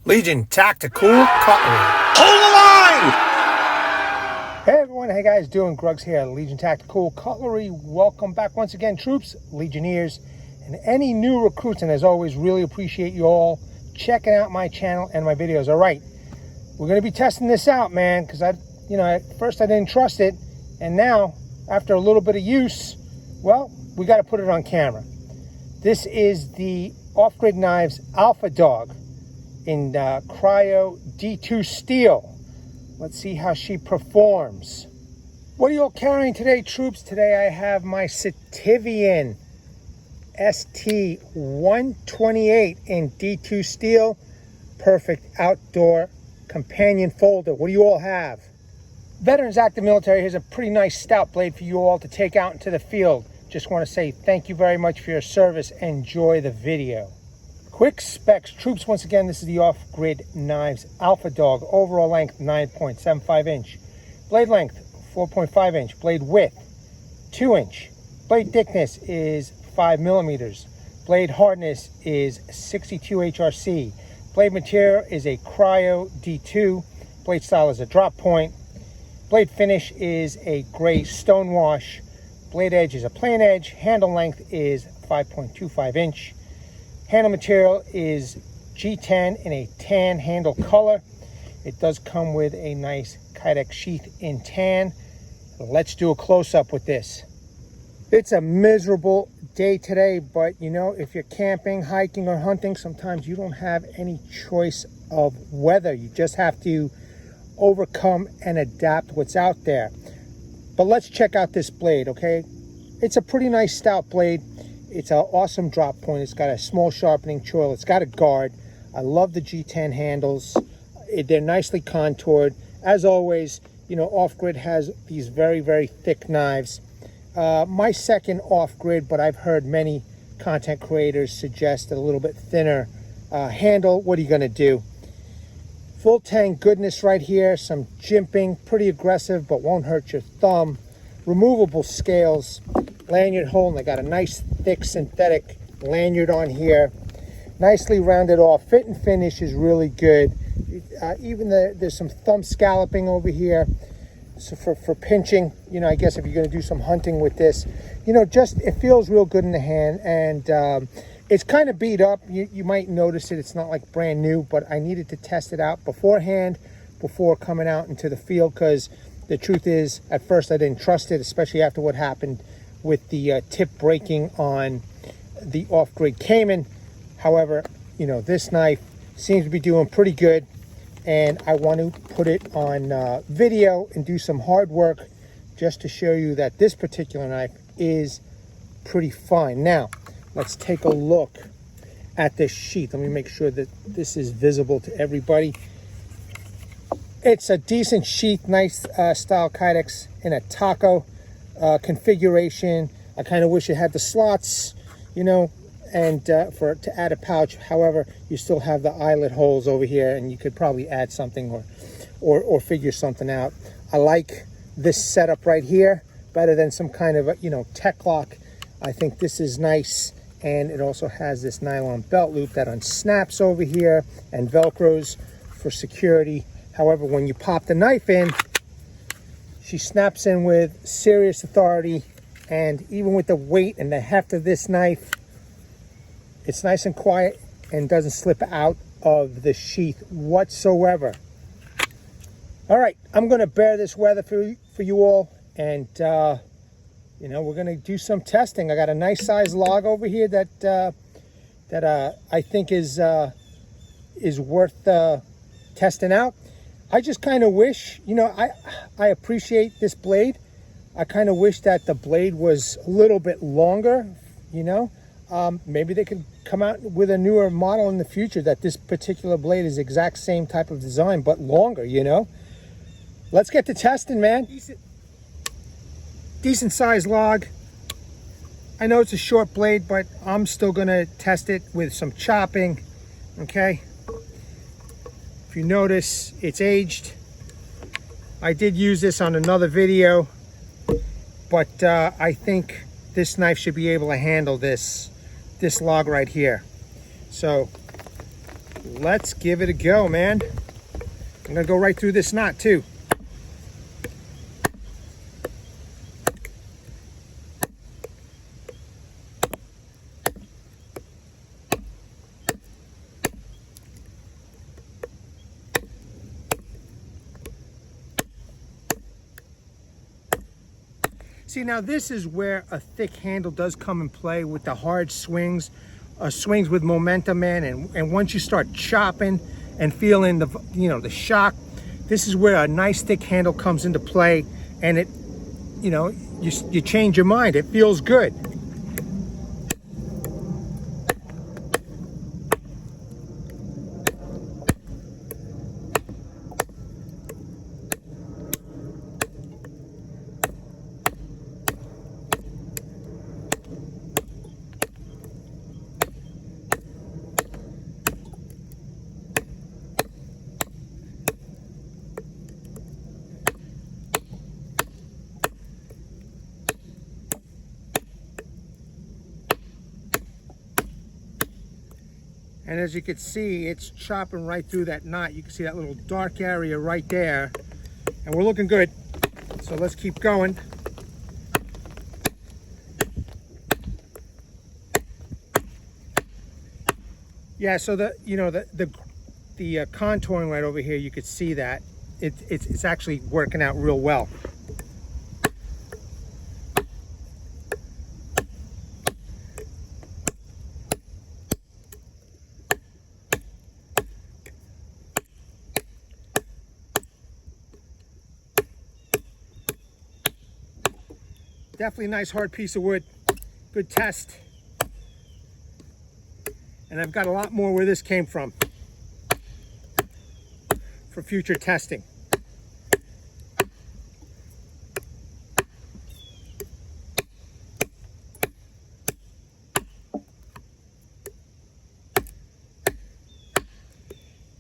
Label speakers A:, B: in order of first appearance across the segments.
A: Legion Tactical Cutlery.
B: Hold the line!
A: Hey everyone, how you guys doing? Grugs here, Legion Tactical Cutlery. Welcome back once again, troops, Legionnaires, and any new recruits. And as always, really appreciate you all checking out my channel and my videos. All right, we're going to be testing this out, man, because at first I didn't trust it, and now after a little bit of use, well, we got to put it on camera. This is the OffGrid Knives AplhaDog in Cryo D2 steel. Let's see how she performs. What are you all carrying today, troops? Today I have my Citivian ST128 in D2 steel. Perfect outdoor companion folder. What do you all have? Veterans Active Military, here's a pretty nice stout blade for you all to take out into the field. Just want to say thank you very much for your service. Enjoy the video. Quick specs, troops. Once again, this is the OffGrid Knives AplhaDog. Overall length 9.75 inch. Blade length 4.5 inch. Blade width 2 inch. Blade thickness is 5 millimeters. Blade hardness is 62 HRC. Blade material is a Cryo D2. Blade style is a drop point. Blade finish is a gray stonewash. Blade edge is a plain edge. Handle length is 5.25 inch. Handle material is G10 in a tan handle color. It does come with a nice Kydex sheath in tan. Let's do a close-up with this. It's a miserable day today, but if you're camping, hiking, or hunting, sometimes you don't have any choice of weather. You just have to overcome and adapt what's out there. But let's check out this blade, okay? It's a pretty nice stout blade. It's an awesome drop point. It's got a small sharpening choil. It's got a guard. I love the G10 handles. They're nicely contoured. As always, OffGrid has these very, very thick knives. My second OffGrid, but I've heard many content creators suggest a little bit thinner handle. What are you going to do? Full tang goodness right here. Some jimping, pretty aggressive, but won't hurt your thumb. Removable scales, lanyard hole, and they got a nice thick synthetic lanyard on here. Nicely rounded off. Fit and finish is really good. Even there's some thumb scalloping over here. So for pinching, I guess if you're going to do some hunting with this, just it feels real good in the hand, and it's kind of beat up. You might notice it. It's not like brand new, but I needed to test it out beforehand before coming out into the field, because the truth is, at first I didn't trust it, especially after what happened with the tip breaking on the OffGrid Cayman. However, this knife seems to be doing pretty good, and I want to put it on video and do some hard work just to show you that this particular knife is pretty fine. Now, let's take a look at this sheath. Let me make sure that this is visible to everybody. It's a decent sheath, nice style Kydex in a taco configuration. I kind of wish it had the slots, and to add a pouch. However, you still have the eyelet holes over here, and you could probably add something or figure something out. I like this setup right here better than some kind of Tek-Lok. I think this is nice, and it also has this nylon belt loop that unsnaps over here and Velcros for security. However, when you pop the knife in, she snaps in with serious authority, and even with the weight and the heft of this knife, it's nice and quiet and doesn't slip out of the sheath whatsoever. All right, I'm going to bear this weather for you all, and we're going to do some testing. I got a nice size log over here that I think is worth testing out. I just kind of wish, I appreciate this blade. I kind of wish that the blade was a little bit longer, maybe they could come out with a newer model in the future that this particular blade is the exact same type of design, but longer, Let's get to testing, man. Decent size log. I know it's a short blade, but I'm still going to test it with some chopping, okay? If you notice, it's aged. I did use this on another video, but I think this knife should be able to handle this log right here. So let's give it a go, man. I'm gonna go right through this knot too. See, now this is where a thick handle does come in play with the hard swings, swings with momentum, man. And once you start chopping and feeling the, the shock, this is where a nice thick handle comes into play, and it, you change your mind. It feels good. And as you can see, it's chopping right through that knot. You can see that little dark area right there. And we're looking good. So let's keep going. Yeah, so the contouring right over here, you could see that. It's actually working out real well. Definitely a nice hard piece of wood. Good test. And I've got a lot more where this came from for future testing.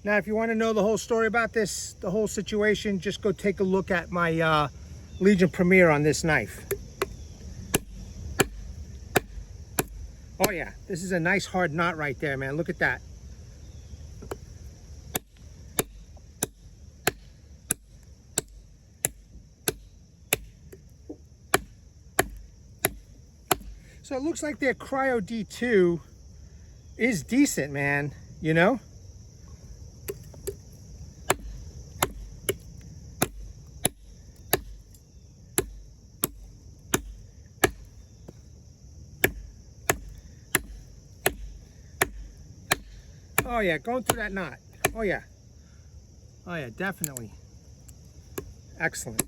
A: Now, if you want to know the whole story about this, the whole situation, just go take a look at my Legion Premiere on this knife. Oh yeah, this is a nice hard knot right there, man. Look at that. So it looks like their Cryo D2 is decent, man, Oh yeah, going through that knot. Oh yeah. Oh yeah, definitely. Excellent.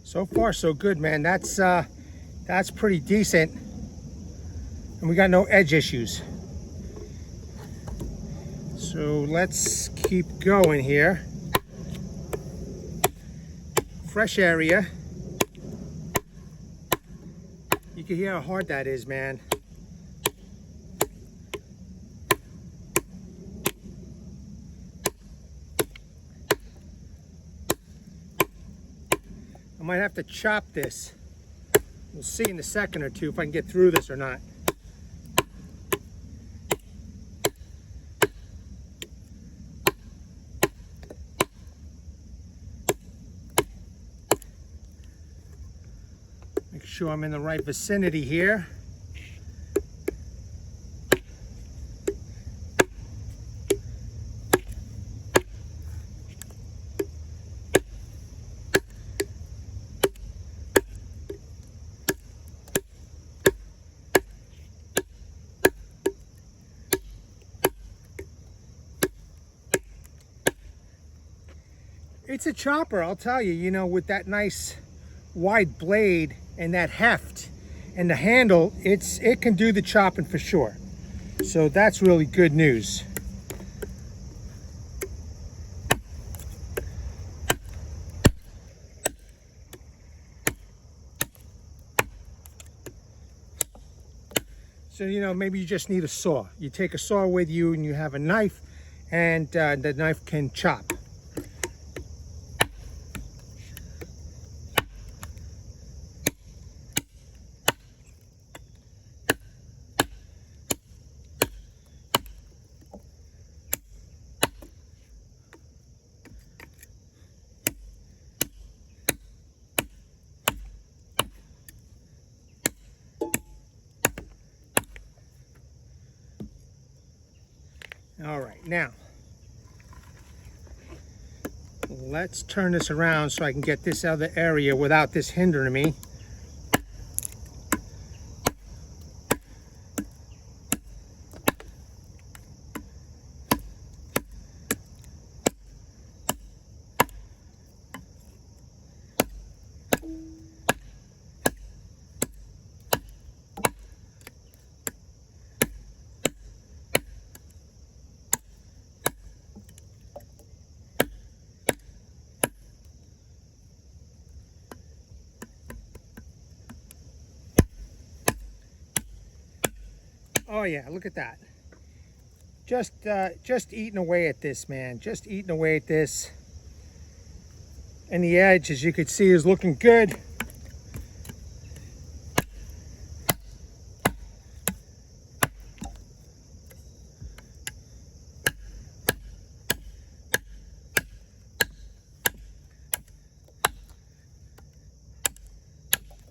A: So far, so good, man. That's pretty decent, and we got no edge issues. So let's keep going here. Fresh area. You can hear how hard that is, man. I might have to chop this. We'll see in a second or two if I can get through this or not. Make sure I'm in the right vicinity here. It's a chopper, I'll tell you, you know, with that nice wide blade and that heft and the handle, it can do the chopping for sure. So that's really good news. So, you know, maybe you just need a saw. You take a saw with you and you have a knife, and the knife can chop. All right, now let's turn this around so I can get this other area without this hindering me. Oh yeah, look at that. Just eating away at this, man. Just eating away at this. And the edge, as you can see, is looking good.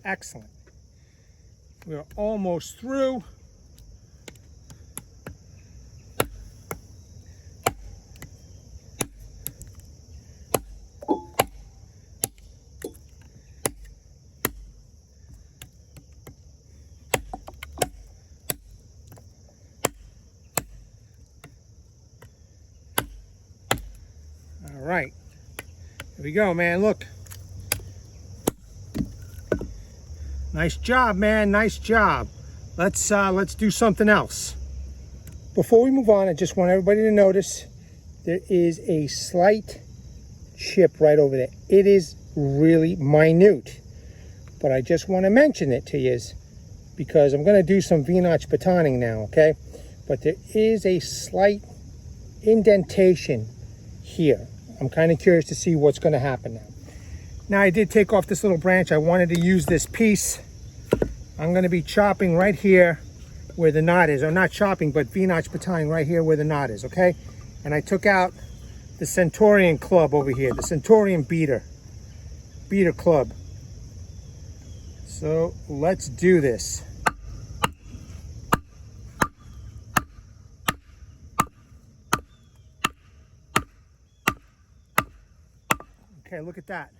A: Excellent. We're almost through. All right, here we go, man. Look. Nice job, man. Nice job. Let's do something else. Before we move on, I just want everybody to notice there is a slight chip right over there. It is really minute, but I just want to mention it to you because I'm going to do some V-notch batoning now, okay? But there is a slight indentation here. I'm kind of curious to see what's going to happen now. Now, I did take off this little branch. I wanted to use this piece. I'm going to be chopping right here where the knot is. Or not chopping, but V-notch batoning right here where the knot is, okay? And I took out the Centurion club over here, the Centurion beater club. So let's do this. Okay, look at that.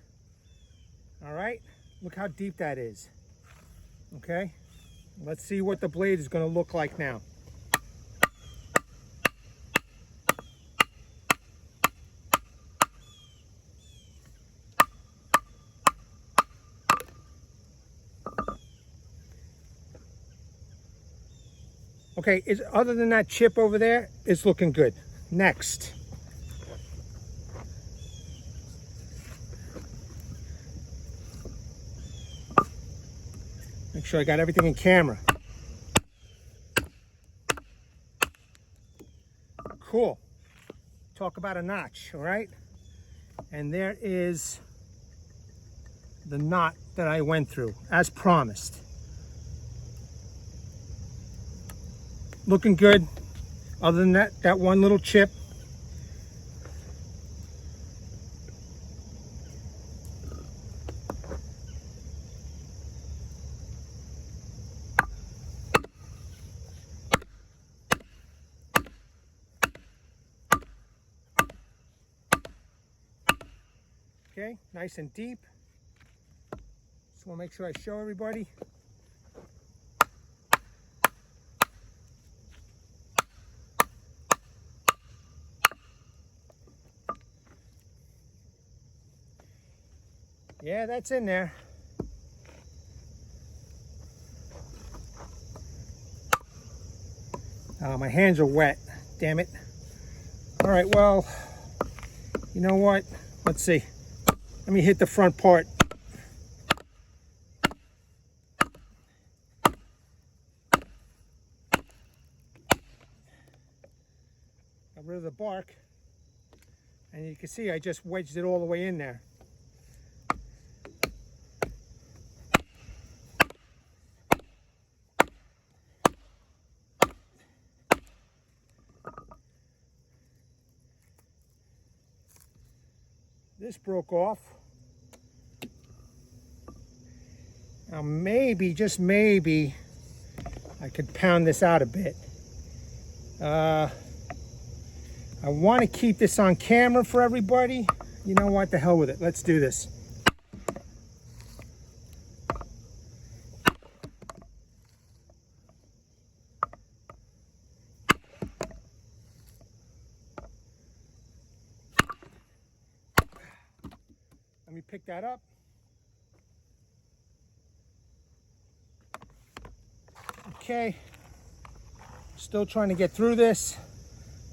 A: All right, look how deep that is. Okay, let's see what the blade is going to look like now. Okay, other than that chip over there, it's looking good. Next. Make sure I got everything in camera. Cool. Talk about a notch, all right? And there is the knot that I went through, as promised. Looking good. Other than that one little chip. Okay, nice and deep. Just want to make sure I show everybody. Yeah, that's in there. My hands are wet, damn it. All right, well, you know what? Let's see. Let me hit the front part. Got rid of the bark. And you can see I just wedged it all the way in there. This broke off. Now maybe, just maybe, I could pound this out a bit. I want to keep this on camera for everybody. You know what, the hell with it. Let's do this. Let me pick that up. Okay, still trying to get through this.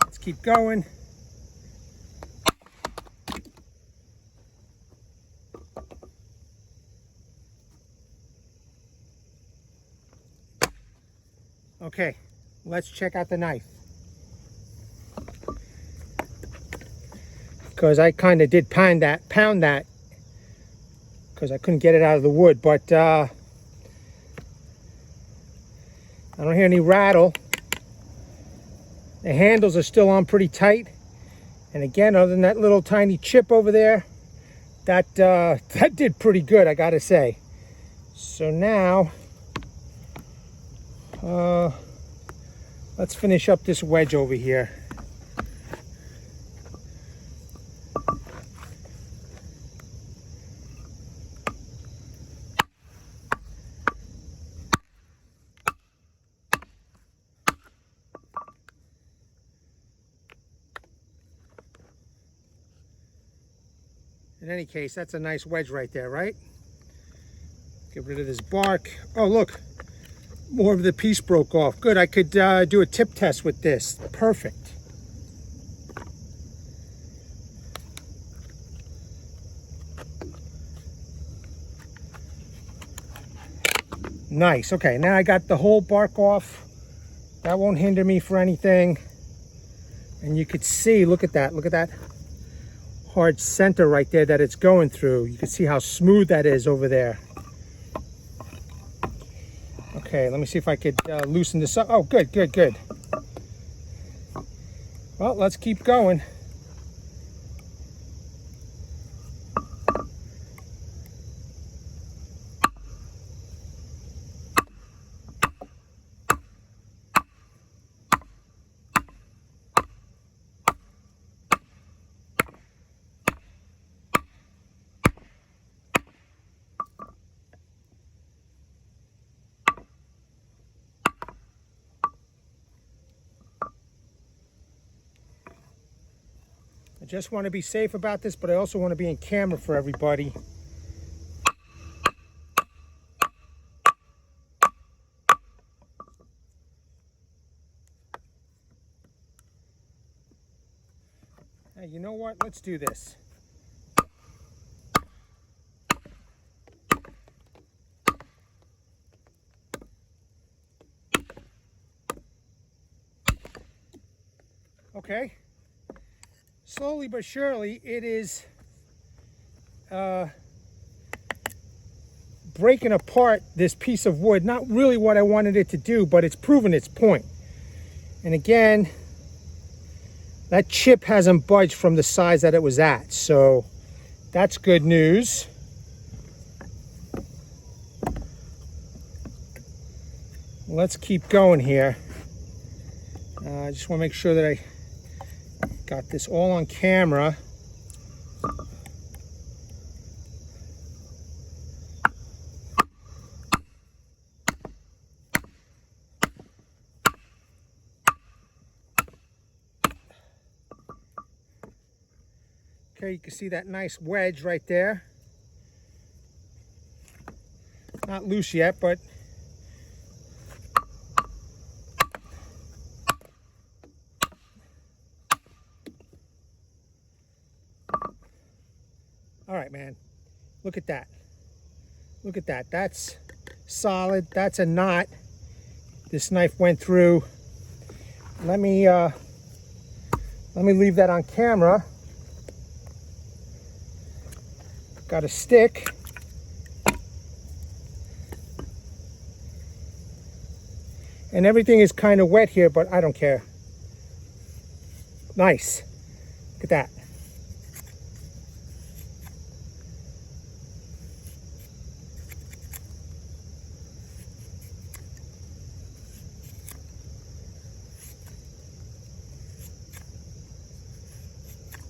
A: Let's keep going. Okay, let's check out the knife. Because I kind of did pound that, because I couldn't get it out of the wood, but I don't hear any rattle. The handles are still on pretty tight. And again, other than that little tiny chip over there, that did pretty good, I gotta say. So now, let's finish up this wedge over here. In any case, that's a nice wedge right there, right? Get rid of this bark. Oh, look, more of the piece broke off. Good, I could do a tip test with this. Perfect. Nice, okay, now I got the whole bark off. That won't hinder me for anything. And you could see, look at that hard center right there that it's going through. You can see how smooth that is over there. Okay, let me see if I could loosen this up. Oh, good, good, good. Well, let's keep going. I just want to be safe about this, but I also want to be in camera for everybody. Hey, you know what? Let's do this. Okay. Slowly but surely, it is breaking apart this piece of wood. Not really what I wanted it to do, but it's proven its point. And again, that chip hasn't budged from the size that it was at, so that's good news. Let's keep going here. I just want to make sure that I got this all on camera. Okay, you can see that nice wedge right there. Not loose yet, but all right, man. Look at that. Look at that. That's solid. That's a knot this knife went through. Let me leave that on camera. Got a stick. And everything is kind of wet here, but I don't care. Nice. Look at that.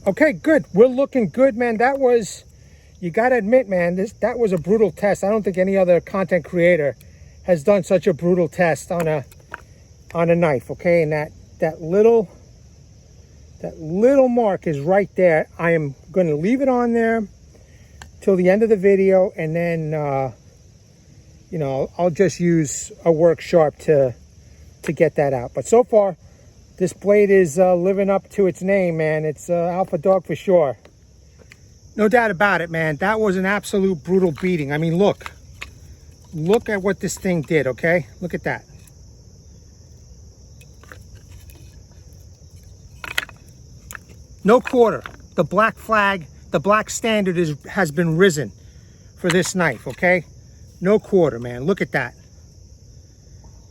A: Okay, good. We're looking good, man. That was, you gotta admit, man, that was a brutal test. I don't think any other content creator has done such a brutal test on a knife, okay? And that little mark is right there. I am gonna leave it on there till the end of the video, and then you know, I'll just use a work sharp to get that out. But so far, this blade is living up to its name, man. It's AplhaDog for sure. No doubt about it, man. That was an absolute brutal beating. I mean, look at what this thing did, okay? Look at that. No quarter. The black flag, the black standard has been risen for this knife, okay? No quarter, man. Look at that.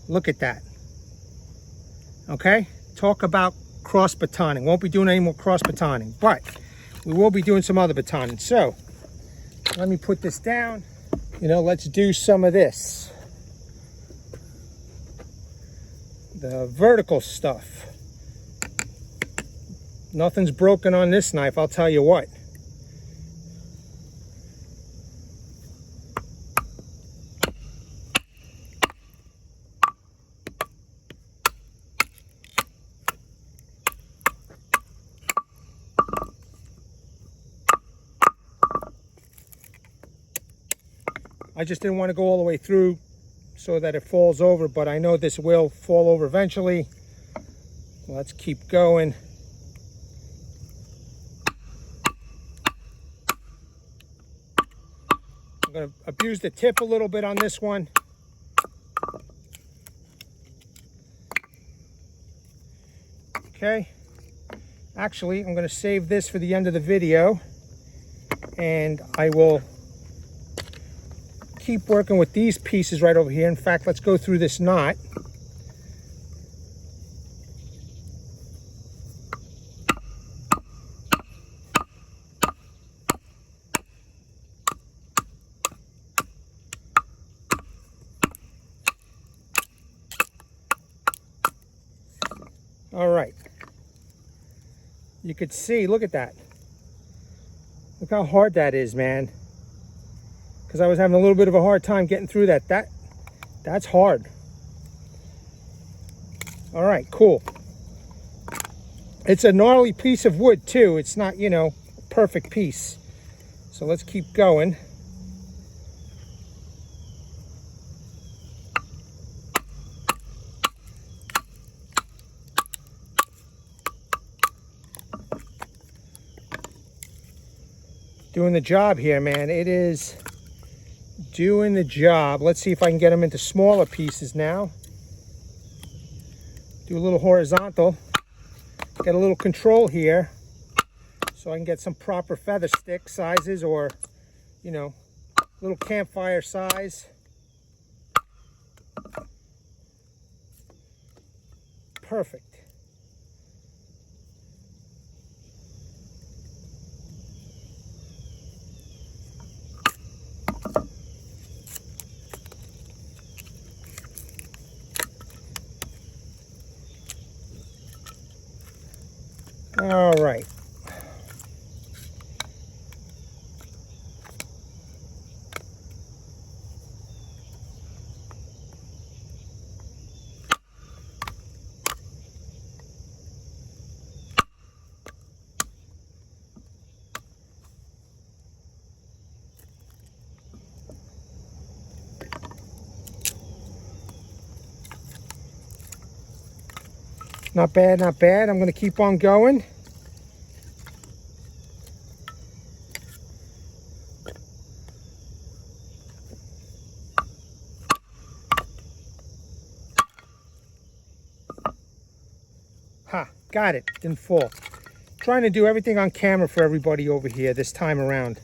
A: Look at that. Okay? Talk about cross batoning. Won't be doing any more cross batoning, but we will be doing some other batoning. So let me put this down. You know, let's do some of this. The vertical stuff. Nothing's broken on this knife, I'll tell you what. I just didn't want to go all the way through so that it falls over, but I know this will fall over eventually. Let's keep going. I'm going to abuse the tip a little bit on this one. Okay. Actually, I'm going to save this for the end of the video, and I will keep working with these pieces right over here. In fact, let's go through this knot. All right. You could see, look at that. Look how hard that is, man. Because I was having a little bit of a hard time getting through that. That's hard. All right, cool. It's a gnarly piece of wood too. It's not, you know, a perfect piece. So let's keep going. Doing the job here, man. It is doing the job. Let's see if I can get them into smaller pieces now. Do a little horizontal. Get a little control here so I can get some proper feather stick sizes, or, you know, little campfire size. Perfect. All right. Not bad, not bad. I'm going to keep on going. Ha, got it. Didn't fall. Trying to do everything on camera for everybody over here this time around.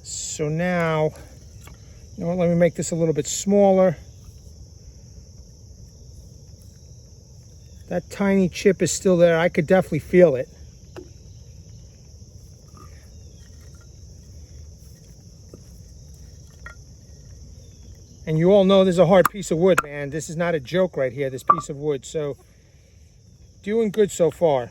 A: So now, you know what, let me make this a little bit smaller. That tiny chip is still there. I could definitely feel it. And you all know this is a hard piece of wood, man. This is not a joke right here, this piece of wood. So, doing good so far.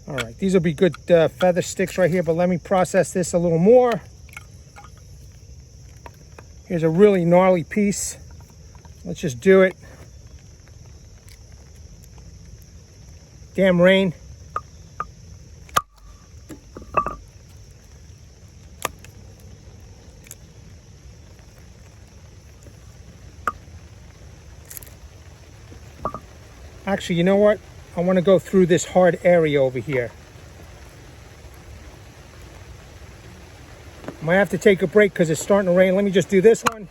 A: All right, these will be good feather sticks right here, but let me process this a little more. Here's a really gnarly piece. Let's just do it. Damn rain. Actually, you know what? I want to go through this hard area over here. Might have to take a break because it's starting to rain. Let me just do this one.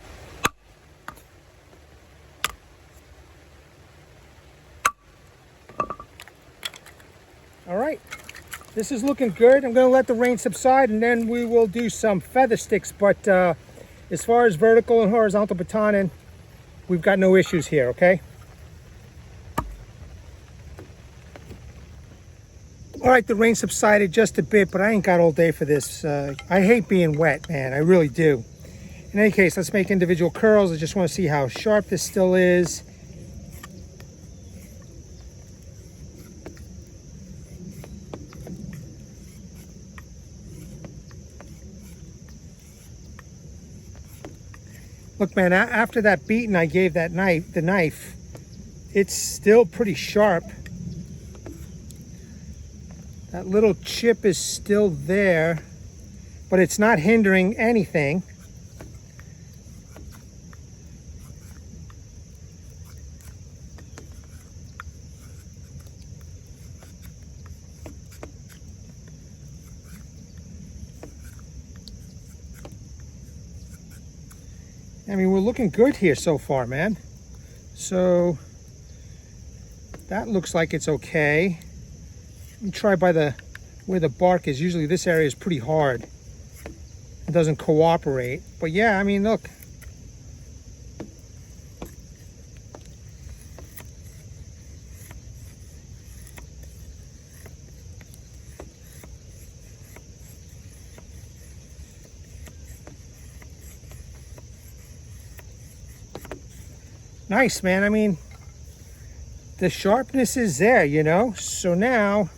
A: All right, this is looking good. I'm going to let the rain subside and then we will do some feather sticks. But as far as vertical and horizontal batoning, we've got no issues here, okay? All right, the rain subsided just a bit, but I ain't got all day for this. I hate being wet, man. I really do. In any case, let's make individual curls. I just want to see how sharp this still is. Look, man, after that beating I gave that the knife, it's still pretty sharp. That little chip is still there, but it's not hindering anything. I mean, we're looking good here so far, man. So that looks like it's okay. Let me try by where the bark is. Usually this area is pretty hard. It doesn't cooperate. But yeah, I mean, look. Nice, man. I mean, the sharpness is there, you know. So now,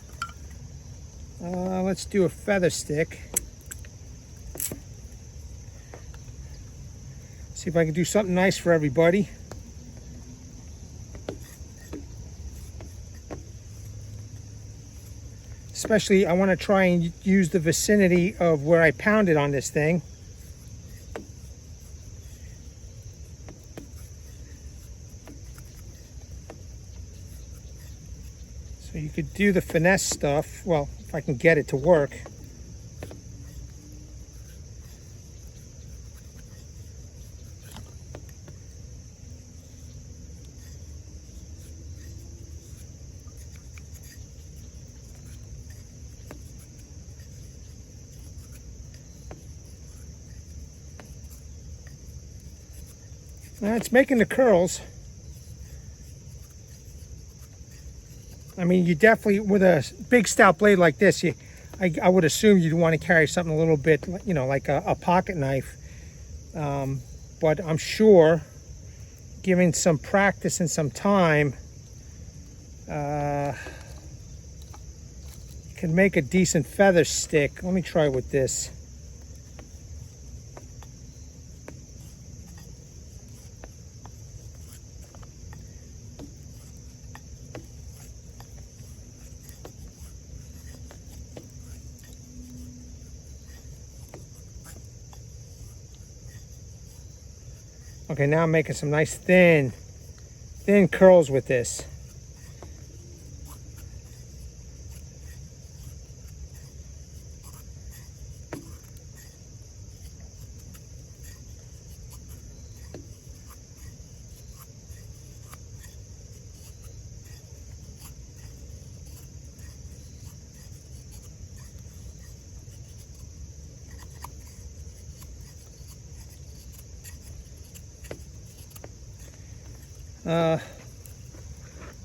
A: let's do a feather stick. See if I can do something nice for everybody. Especially, I want to try and use the vicinity of where I pounded on this thing. So you could do the finesse stuff, well, if I can get it to work. Now it's making the curls. I mean, you definitely, with a big stout blade like this, I would assume you'd want to carry something a little bit, you know, like a pocket knife. But I'm sure, given some practice and some time, you can make a decent feather stick. Let me try with this. Okay, now I'm making some nice thin curls with this.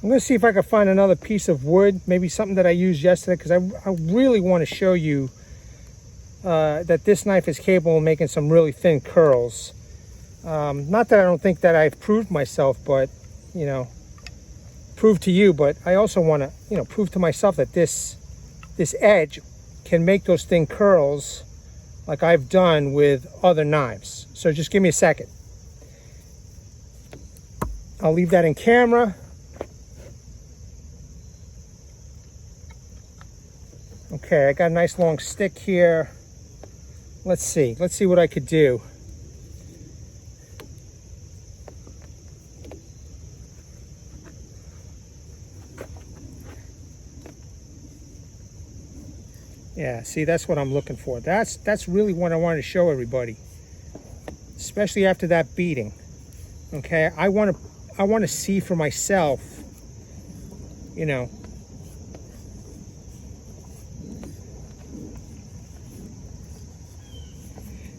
A: I'm going to see if I can find another piece of wood, maybe something that I used yesterday, because I really want to show you that this knife is capable of making some really thin curls. Not that I don't think that I've proved myself, but, you know, prove to you, but I also want to, you know, prove to myself that this edge can make those thin curls like I've done with other knives. So just give me a second. I'll leave that in camera. Okay, I got a nice long stick here. Let's see what I could do. Yeah, see, that's what I'm looking for. That's really what I wanted to show everybody, especially after that beating. Okay, I want to see for myself, you know.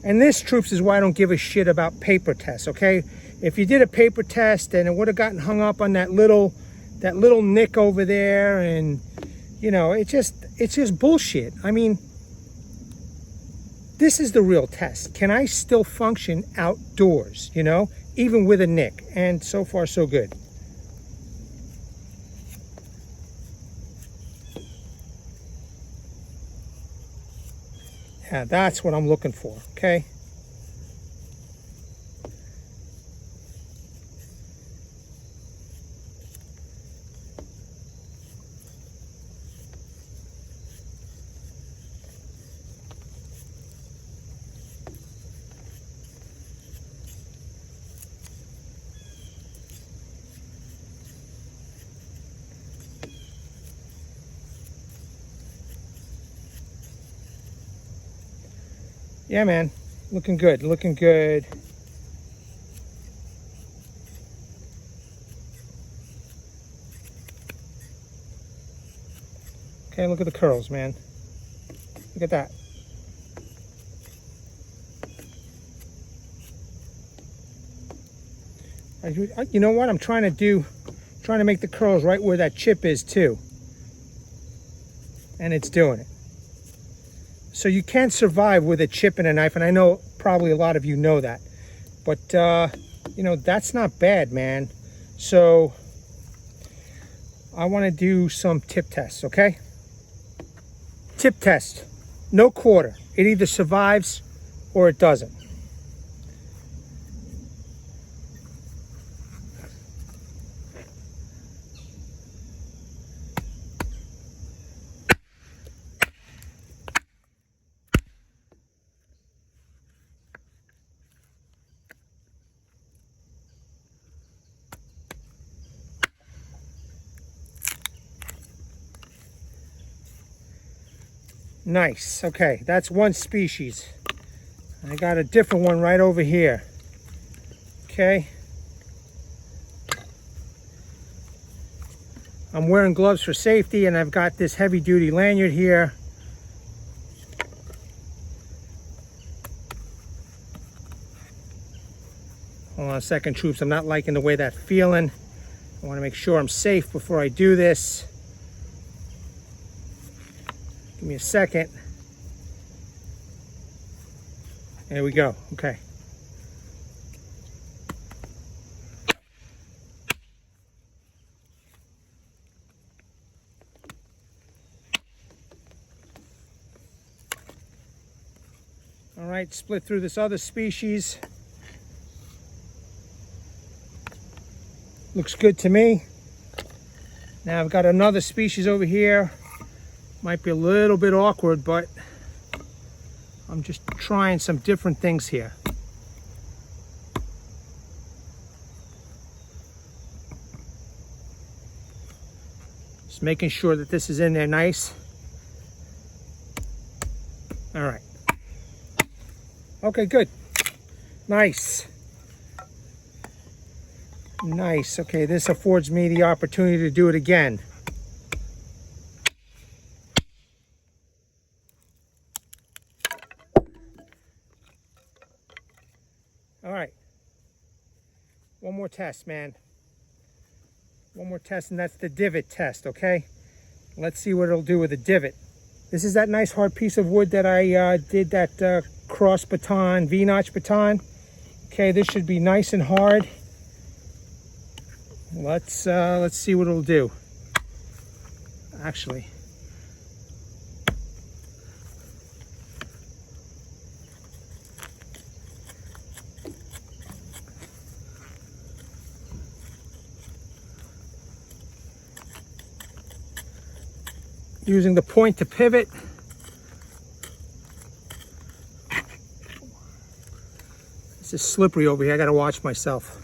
A: And this, troops, is why I don't give a shit about paper tests, okay? If you did a paper test and it would have gotten hung up on that little nick over there, and, you know, it's just bullshit. I mean, this is the real test. Can I still function outdoors, you know, even with a nick? And so far, so good. Yeah, that's what I'm looking for, okay? Yeah, man, looking good, looking good. Okay, look at the curls, man. Look at that. You know what I'm trying to make the curls right where that chip is too. And it's doing it. So you can survive with a chip in a knife, and I know probably a lot of you know that. But, you know, that's not bad, man. So I want to do some tip tests, okay? Tip test, no quarter. It either survives or it doesn't. Nice. Okay, that's one species. I got a different one right over here. Okay. I'm wearing gloves for safety, and I've got this heavy-duty lanyard here. Hold on a second, troops. I'm not liking the way that's feeling. I want to make sure I'm safe before I do this. Give me a second. There we go. Okay. All right, split through this other species. Looks good to me. Now I've got another species over here. Might be a little bit awkward, but I'm just trying some different things here. Just making sure that this is in there nice. All right. Okay, good. Nice. Nice. Okay, this affords me the opportunity to do it again. All right. One more test, man. One more test, and that's the divot test, okay? Let's see what it'll do with the divot. This is that nice hard piece of wood that I did that cross baton, V-notch baton. Okay, this should be nice and hard. Let's see what it'll do. Actually, using the point to pivot. This is slippery over here. I gotta watch myself.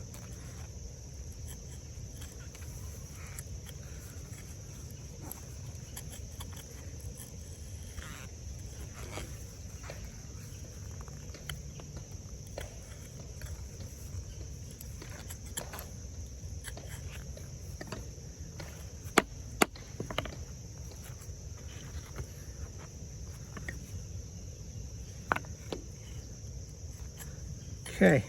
A: Okay.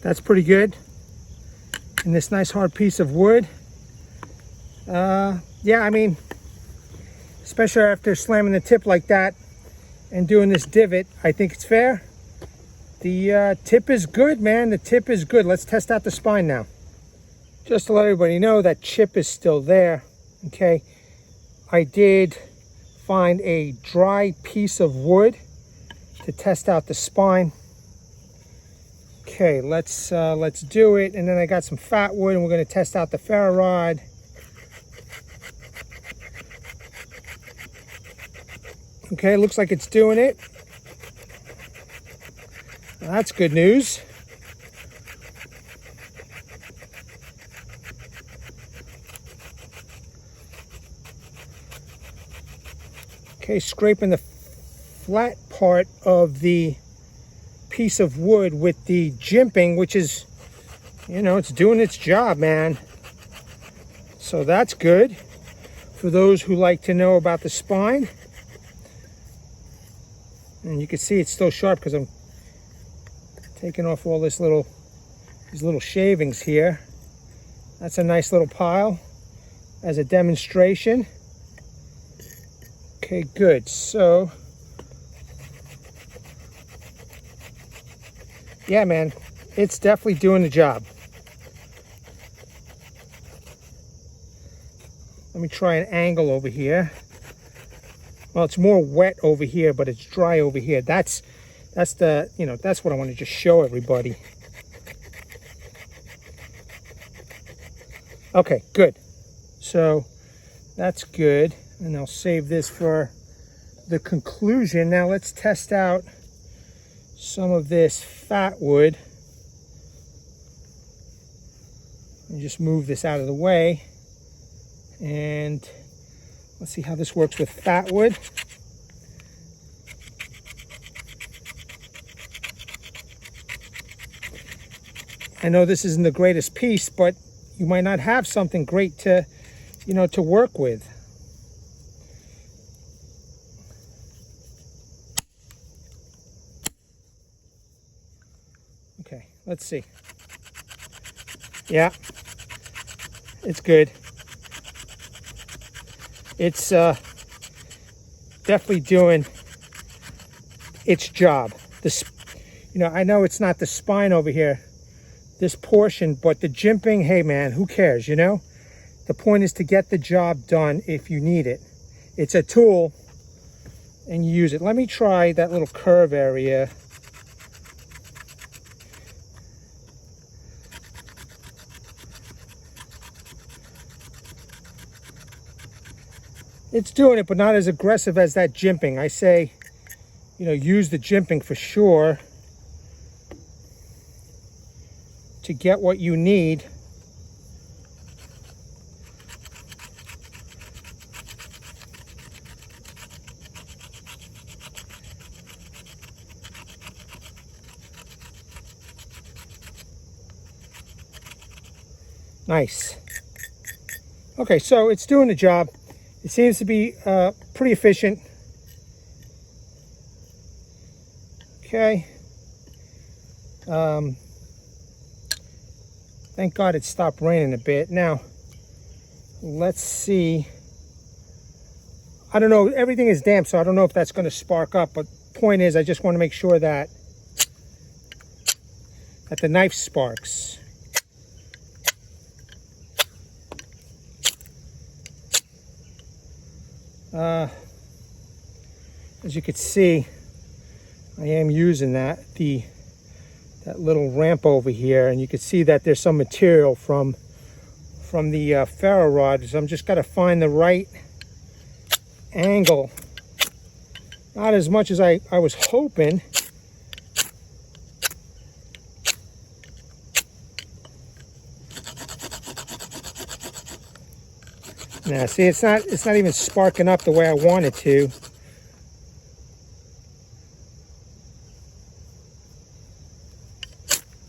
A: That's pretty good. And this nice hard piece of wood. Yeah, I mean, especially after slamming the tip like that and doing this divot, I think it's fair. The tip is good, man. The tip is good. Let's test out the spine now. Just to let everybody know, that chip is still there, okay? I did find a dry piece of wood to test out the spine. Okay, let's do it. And then I got some fat wood, and we're going to test out the ferro rod. Okay, looks like it's doing it. Well, that's good news. Okay, scraping the flat part of the piece of wood with the jimping, which is, you know, it's doing its job, man. So that's good for those who like to know about the spine. And you can see it's still sharp because I'm taking off all these little shavings here. That's a nice little pile as a demonstration. Okay, good. So yeah, man, it's definitely doing the job. Let me try an angle over here. Well, it's more wet over here, but it's dry over here. That's the, you know, that's what I want to just show everybody. Okay, good. So that's good. And I'll save this for the conclusion. Now let's test out some of this fat wood. And just move this out of the way. And let's see how this works with fat wood. I know this isn't the greatest piece, but you might not have something great to, you know, to work with. Okay, let's see. Yeah, it's good. It's definitely doing its job. This, you know, I know it's not the spine over here, this portion, but the jimping, hey man, who cares, you know? The point is to get the job done if you need it. It's a tool and you use it. Let me try that little curve area. It's doing it, but not as aggressive as that jimping. I say, you know, use the jimping for sure to get what you need. Nice. Okay, so it's doing the job. It seems to be pretty efficient. Okay. Thank God it stopped raining a bit. Now, let's see. I don't know, everything is damp, so I don't know if that's going to spark up, but point is, I just want to make sure that the knife sparks. As you can see, I am using that little ramp over here, and you can see that there's some material from the ferro rod. So I'm just got to find the right angle. Not as much as I was hoping. Now, see, it's not even sparking up the way I want it to.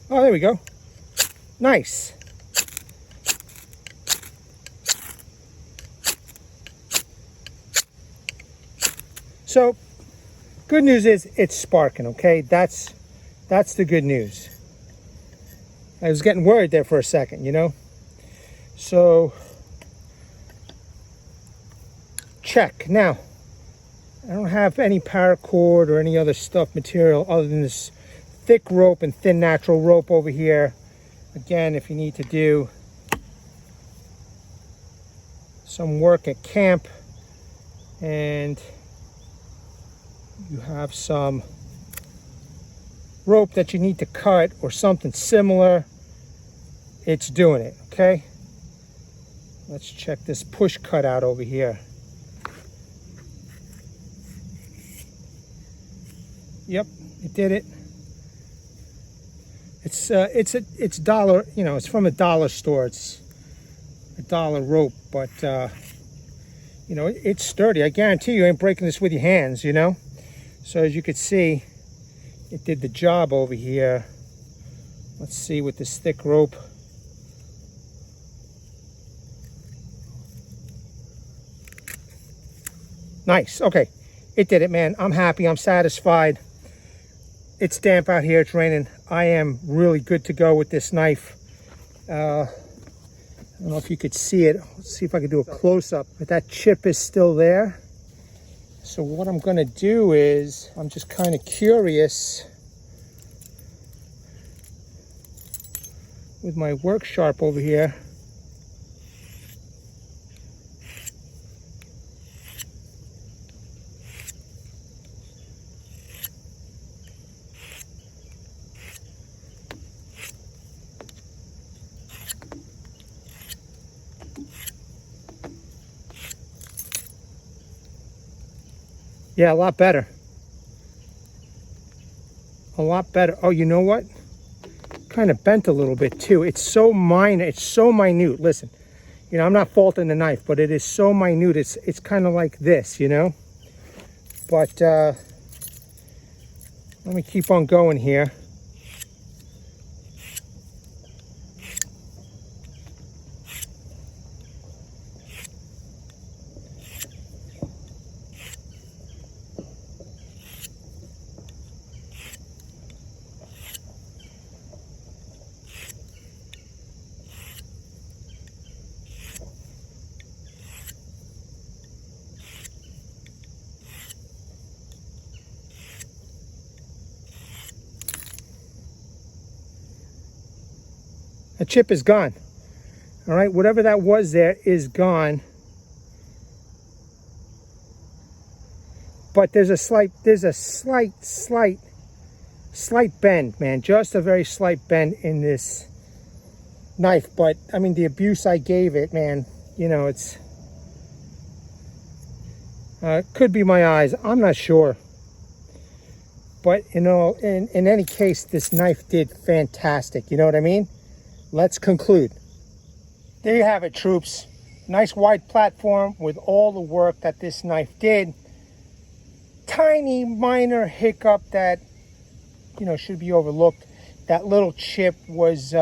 A: Oh, there we go. Nice. So, good news is it's sparking, okay? That's the good news. I was getting worried there for a second, you know? So, check. Now, I don't have any paracord or any other stuff material other than this thick rope and thin natural rope over here. Again, if you need to do some work at camp and you have some rope that you need to cut or something similar, it's doing it, okay? Let's check this push cut out over here. Yep, it did it. It's dollar, you know, it's from a dollar store. It's a dollar rope, but you know, it's sturdy. I guarantee you ain't breaking this with your hands, you know. So as you can see, it did the job over here. Let's see with this thick rope. Nice. Okay, it did it, man. I'm happy. I'm satisfied. It's damp out here. It's raining. I am really good to go with this knife. I don't know if you could see it. Let's see if I can do a close-up. But that chip is still there. So what I'm going to do is, I'm just kind of curious with my work sharp over here. Yeah, a lot better. A lot better. Oh, you know what? Kind of bent a little bit too. It's so minor. It's so minute. Listen, you know, I'm not faulting the knife, but it is so minute. It's kind of like this, you know. But let me keep on going here. The chip is gone. All right, whatever that was there is gone. But there's a slight bend, man. Just a very slight bend in this knife. But I mean, the abuse I gave it, man, you know, it's could be my eyes, I'm not sure. But you know, in any case, this knife did fantastic, you know what I mean? Let's conclude. There you have it, troops. Nice wide platform with all the work that this knife did. Tiny minor hiccup that, you know, should be overlooked. That little chip was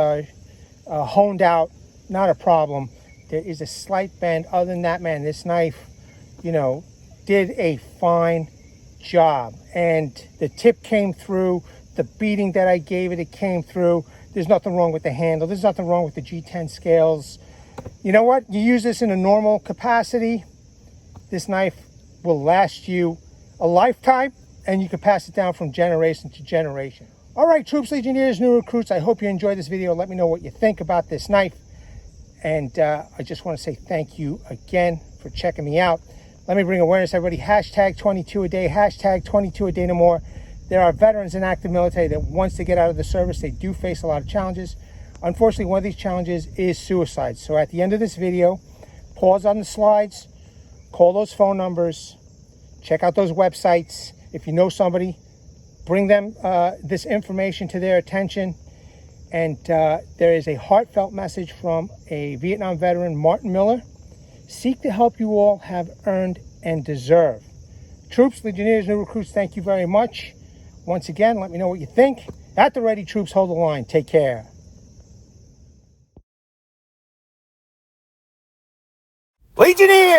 A: honed out, not a problem. There is a slight bend. Other than that, man, this knife, you know, did a fine job. And the tip came through. The beating that I gave it, it came through. There's nothing wrong with the handle. There's nothing wrong with the G10 scales. You know what? You use this in a normal capacity, this knife will last you a lifetime, and you can pass it down from generation to generation. All right, troops, legionnaires, new recruits, I hope you enjoyed this video. Let me know what you think about this knife. And I just want to say thank you again for checking me out. Let me bring awareness, everybody. Hashtag 22 a day, hashtag 22 a day no more. There are veterans in active military that once they get out of the service, they do face a lot of challenges. Unfortunately, one of these challenges is suicide. So at the end of this video, pause on the slides, call those phone numbers, check out those websites. If you know somebody, bring them this information to their attention. And there is a heartfelt message from a Vietnam veteran, Martin Miller. Seek the help you all have earned and deserve. Troops, legionnaires, new recruits, thank you very much. Once again, let me know what you think. At the ready, troops, hold the line. Take care. Legionnaires!